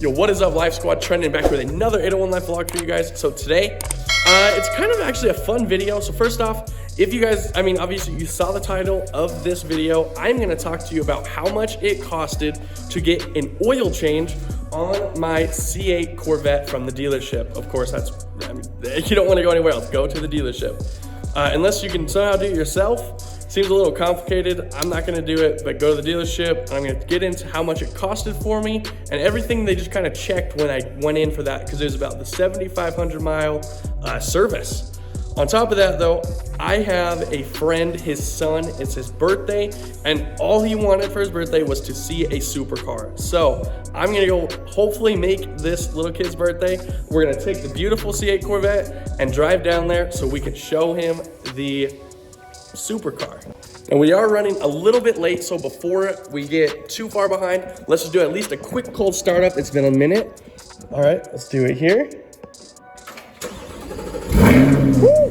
Yo, what is up, Life Squad? Trending back with another 801 Life vlog for you guys. So today, it's kind of actually a fun video. So first off, if you guys, obviously you saw the title of this video, I'm gonna talk to you about how much it costed to get an oil change on my C8 Corvette from the dealership. Of course, you don't wanna go anywhere else, go to the dealership. Unless you can somehow do it yourself. Seems a little complicated. I'm not gonna do it, but go to the dealership and I'm gonna get into how much it costed for me and everything they just kind of checked when I went in for that, because it was about the 7,500 mile service. On top of that though, I have a friend, his son, it's his birthday, and all he wanted for his birthday was to see a supercar. So I'm gonna go hopefully make this little kid's birthday. We're gonna take the beautiful C8 Corvette and drive down there so we can show him the supercar. And we are running a little bit late, so before we get too far behind, let's just do at least a quick cold startup. It's been a minute. All right, let's do it here. Woo!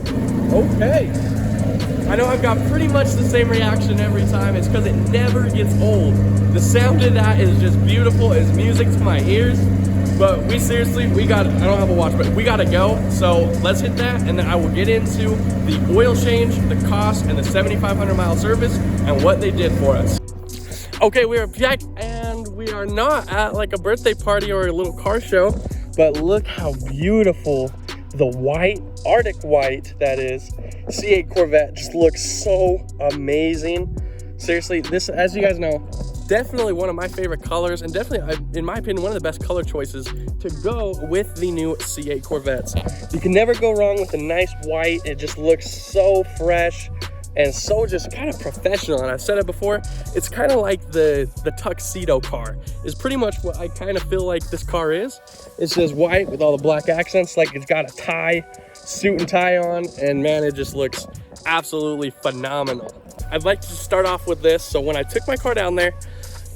Okay. I know I've got pretty much the same reaction every time. It's because it never gets old. The sound of that is just beautiful. It's music to my ears. But I don't have a watch, but we gotta go. So let's hit that, and then I will get into the oil change, the cost, and the 7,500 mile service, and what they did for us. Okay, we are back, and we are not at like a birthday party or a little car show, but look how beautiful the white, Arctic white, that is, C8 Corvette just looks so amazing. Seriously, this, as you guys know, definitely one of my favorite colors, and definitely, in my opinion, one of the best color choices to go with the new C8 Corvettes. You can never go wrong with a nice white. It just looks so fresh and so just kind of professional. And I've said it before, it's kind of like the tuxedo car is pretty much what I kind of feel like this car is. It's just white with all the black accents, like it's got a tie, suit and tie on, and man, it just looks absolutely phenomenal. I'd like to start off with this. So when I took my car down there,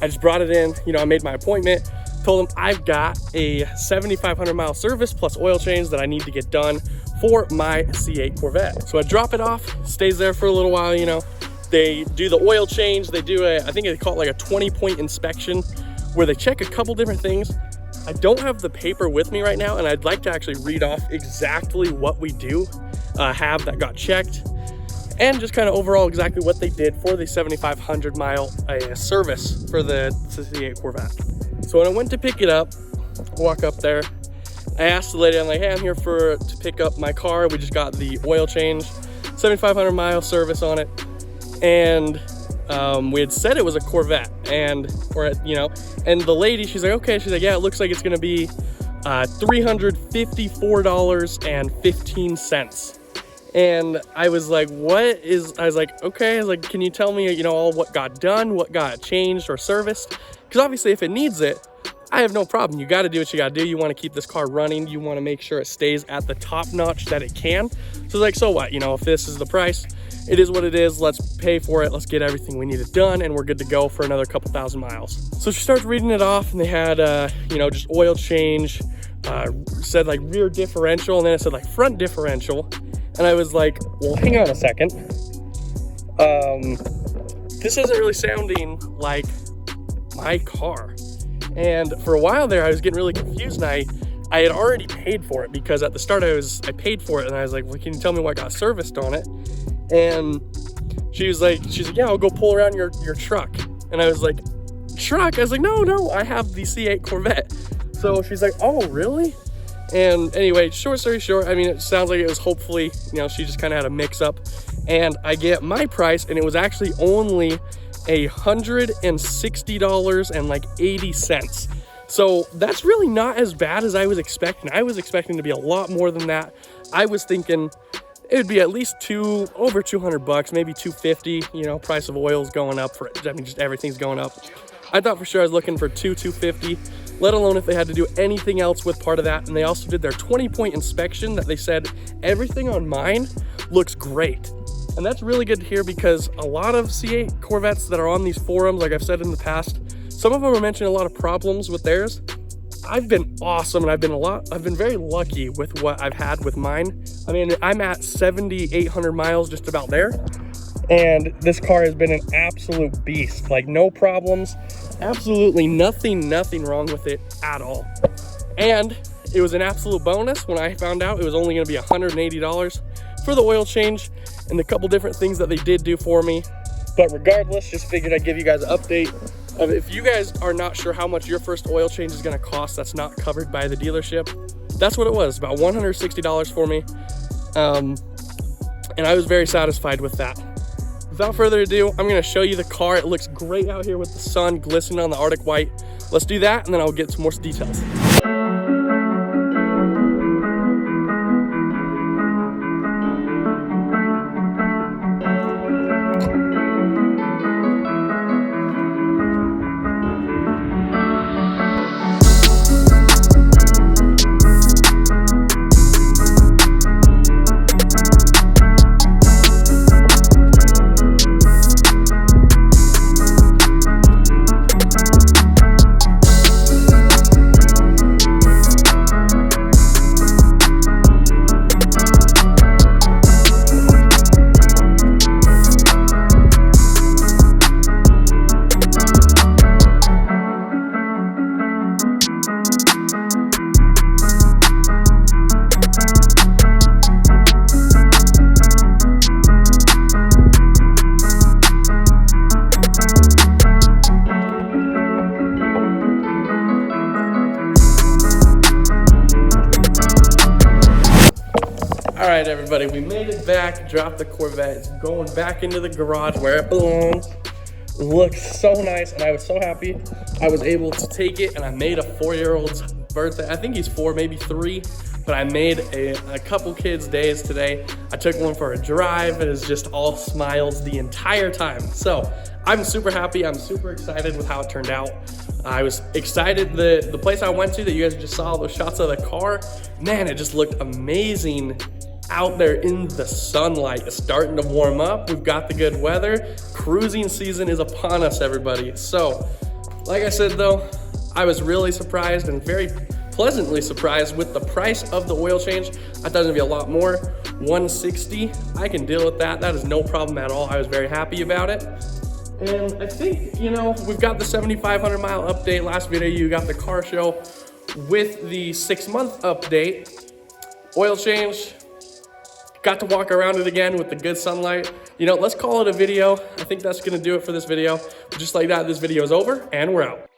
I just brought it in, I made my appointment, told them I've got a 7,500 mile service plus oil change that I need to get done for my C8 Corvette. So I drop it off, stays there for a little while, They do the oil change, they do I think they call it like a 20-point inspection where they check a couple different things. I don't have the paper with me right now, and I'd like to actually read off exactly what we do have that got checked, and just kind of overall exactly what they did for the 7,500 mile service for the C8 Corvette. So when I went to pick it up, walk up there, I asked the lady, I'm like, hey, I'm here to pick up my car. We just got the oil change, 7,500 mile service on it. And we had said it was a Corvette, and the lady, she's like, okay. She's like, yeah, it looks like it's gonna be $354.15. And I was like, okay. I was like, can you tell me, all what got done, what got changed or serviced? Because obviously if it needs it, I have no problem. You got to do what you got to do. You want to keep this car running. You want to make sure it stays at the top notch that it can. So like, so what, if this is the price, it is what it is. Let's pay for it. Let's get everything we needed done, and we're good to go for another couple thousand miles. So she starts reading it off, and they had, just oil change, said like rear differential, and then it said like front differential. And I was like, well, hang on a second. This isn't really sounding like my car. And for a while there, I was getting really confused, and I had already paid for it, because at the start I paid for it, and I was like, well, can you tell me what got serviced on it? And she's like, yeah, I'll go pull around your truck. And I was like, truck? I was like, no, I have the C8 Corvette. So she's like, oh, really? And anyway, short story short, it sounds like it was hopefully, she just kind of had a mix up, and I get my price, and it was actually only $160.80. So that's really not as bad as I was expecting. I was expecting to be a lot more than that. I was thinking it would be at least over 200 bucks, maybe 250. Price of oil's going up just everything's going up. I thought for sure I was looking for 250, let alone if they had to do anything else with part of that. And they also did their 20-point inspection that they said everything on mine looks great. And that's really good to hear, because a lot of C8 Corvettes that are on these forums, like I've said in the past, some of them are mentioning a lot of problems with theirs. I've been awesome, and I've been very lucky with what I've had with mine. I'm at 7,800 miles, just about there. And this car has been an absolute beast. Like, no problems, absolutely nothing wrong with it at all. And it was an absolute bonus when I found out it was only gonna be $180 for the oil change and the couple different things that they did do for me. But regardless, just figured I'd give you guys an update of, if you guys are not sure how much your first oil change is gonna cost that's not covered by the dealership, that's what it was, about $160 for me. And I was very satisfied with that. Without further ado, I'm gonna show you the car. It looks great out here with the sun glistening on the Arctic white. Let's do that, and then I'll get some more details. All right, everybody, we made it back, dropped the Corvette. It's going back into the garage where it belongs. It looks so nice, and I was so happy I was able to take it, and I made a 4-year-old's birthday. I think he's 4, maybe 3, but I made a couple kids' days today. I took one for a drive, and it's just all smiles the entire time. So I'm super happy. I'm super excited with how it turned out. I was excited. The place I went to that you guys just saw those shots of the car, man, it just looked amazing out there in the sunlight. It's starting to warm up. We've got the good weather. Cruising season is upon us, everybody. So, like I said though, I was really surprised and very pleasantly surprised with the price of the oil change. I thought it was gonna be a lot more. $160, I can deal with that. That is no problem at all. I was very happy about it. And I think, you know, we've got the 7,500 mile update. Last video, you got the car show with the 6-month update. Oil change, got to walk around it again with the good sunlight. You know, let's call it a video. I think that's gonna do it for this video. Just like that, this video is over and we're out.